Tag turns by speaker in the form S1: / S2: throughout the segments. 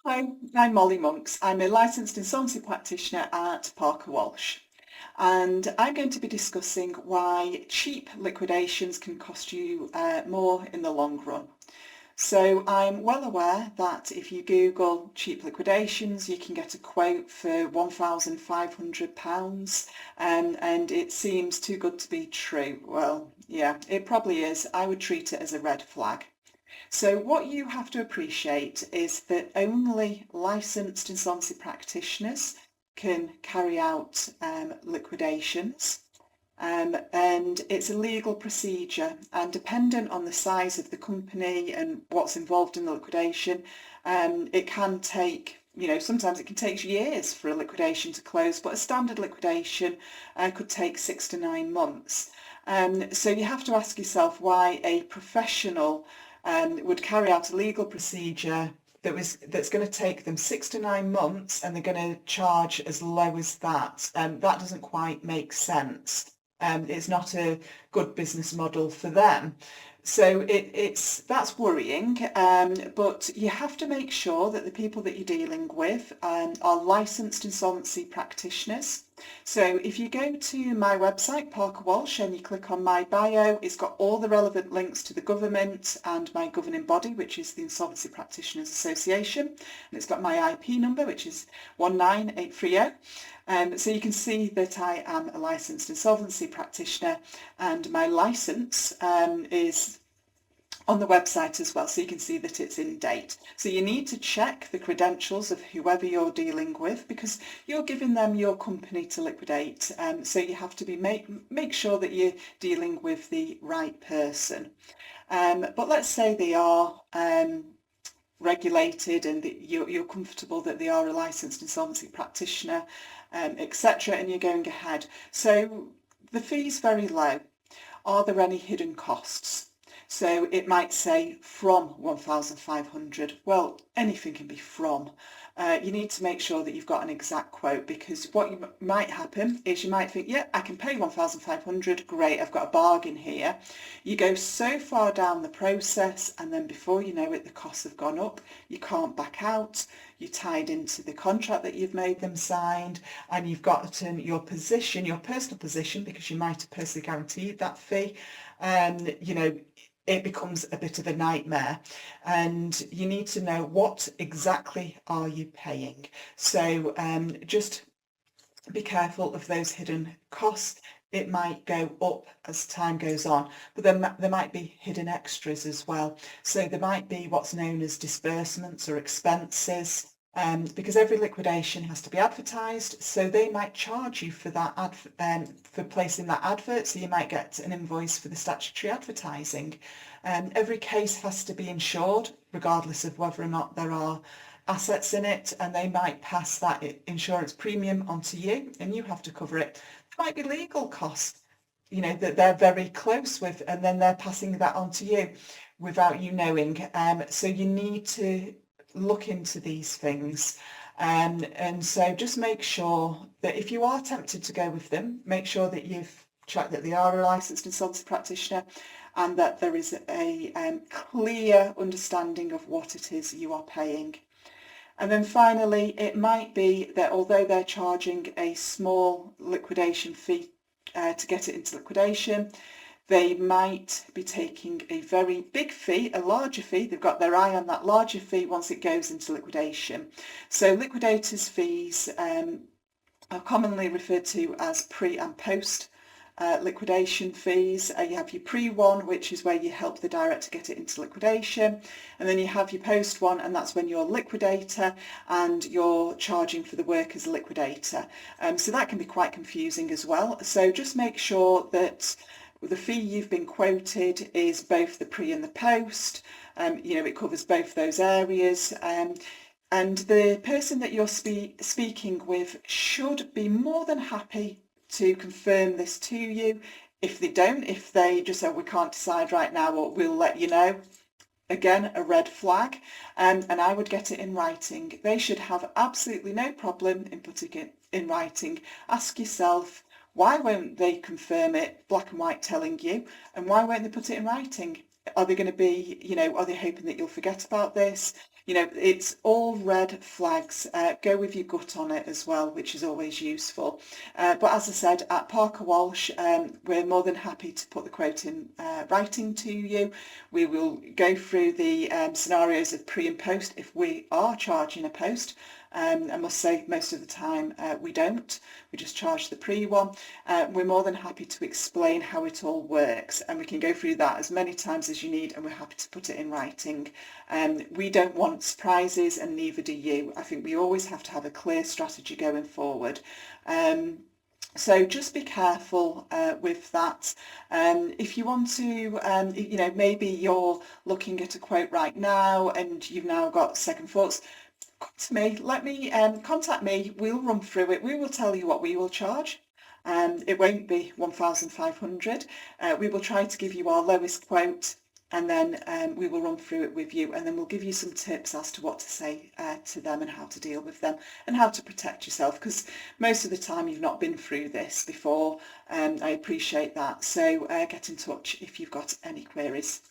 S1: Hi, I'm Molly Monks. I'm a licensed insolvency practitioner at Parker Walsh, and I'm going to be discussing why cheap liquidations can cost you more in the long run. So I'm well aware that if you Google cheap liquidations, you can get a quote for £1,500, and it seems too good to be true. Well, yeah, it probably is. I would treat it as a red flag. So what you have to appreciate is that only licensed insolvency practitioners can carry out liquidations. And it's a legal procedure, and dependent on the size of the company and what's involved in the liquidation, it can take, sometimes it can take years for a liquidation to close, but a standard liquidation could take 6 to 9 months. So you have to ask yourself why a professional would carry out a legal procedure that's going to take them 6 to 9 months, and they're going to charge as low as that. That doesn't quite make sense. It's not a good business model for them. So that's worrying, but you have to make sure that the people that you're dealing with are licensed insolvency practitioners. So if you go to my website, Parker Walsh, and you click on my bio, it's got all the relevant links to the government and my governing body, which is the Insolvency Practitioners Association. And it's got my IP number, which is 19830. So you can see that I am a licensed insolvency practitioner, and my license is on the website as well, so you can see that it's in date. So you need to check the credentials of whoever you're dealing with, because you're giving them your company to liquidate. So you have to make sure that you're dealing with the right person. But let's say they are regulated, and that you're comfortable that they are a licensed insolvency practitioner, etc., and you're going ahead. So the fee's very low. Are there any hidden costs? So it might say from 1,500. Well, anything can be from. You need to make sure that you've got an exact quote, because what might happen is you might think, yeah, I can pay 1,500, great, I've got a bargain here. You go so far down the process, and then before you know it, the costs have gone up. You can't back out. You're tied into the contract that you've made them signed, and you've got your position, your personal position, because you might have personally guaranteed that fee, and it becomes a bit of a nightmare, and you need to know what exactly are you paying. So just be careful of those hidden costs. It might go up as time goes on, but there might be hidden extras as well. So there might be what's known as disbursements or expenses, because every liquidation has to be advertised, so they might charge you for that for placing that advert. So you might get an invoice for the statutory advertising. Every case has to be insured, regardless of whether or not there are assets in it, and they might pass that insurance premium onto you, and you have to cover it. There might be legal costs, that they're very close with, and then they're passing that on to you without you knowing. So you need to look into these things. And so just make sure that if you are tempted to go with them, make sure that you've checked that they are a licensed insolvency practitioner, and that there is a clear understanding of what it is you are paying. And then finally, it might be that although they're charging a small liquidation fee to get it into liquidation, they might be taking a very big fee, a larger fee. They've got their eye on that larger fee once it goes into liquidation. So liquidators' fees are commonly referred to as pre and post liquidation fees. You have your pre one, which is where you help the director get it into liquidation, and then you have your post one, and that's when you're liquidator and you're charging for the work as a liquidator. So that can be quite confusing as well. So just make sure that the fee you've been quoted is both the pre and the post. It covers both those areas. And the person that you're speaking with should be more than happy to confirm this to you. If they just say, we can't decide right now, or we'll let you know, again, a red flag. And I would get it in writing. They should have absolutely no problem in putting it in writing. Ask yourself, why won't they confirm it, black and white telling you, and why won't they put it in writing? Are they going to be, are they hoping that you'll forget about this? You know, it's all red flags. Go with your gut on it as well, which is always useful. But as I said, at Parker Walsh, we're more than happy to put the quote in writing to you. We will go through the scenarios of pre and post if we are charging a post. I must say most of the time we don't. We just charge the pre one. We're more than happy to explain how it all works, and we can go through that as many times as you need, and we're happy to put it in writing. We don't want surprises, and neither do you. I think we always have to have a clear strategy going forward. So just be careful with that. If you want to, you know, maybe you're looking at a quote right now and you've now got second thoughts, come to me, contact me, we'll run through it, we will tell you what we will charge. It won't be 1,500. We will try to give you our lowest quote, and then we will run through it with you, and then we'll give you some tips as to what to say to them and how to deal with them and how to protect yourself, because most of the time you've not been through this before. I appreciate that. So get in touch if you've got any queries.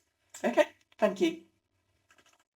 S1: Okay, thank you.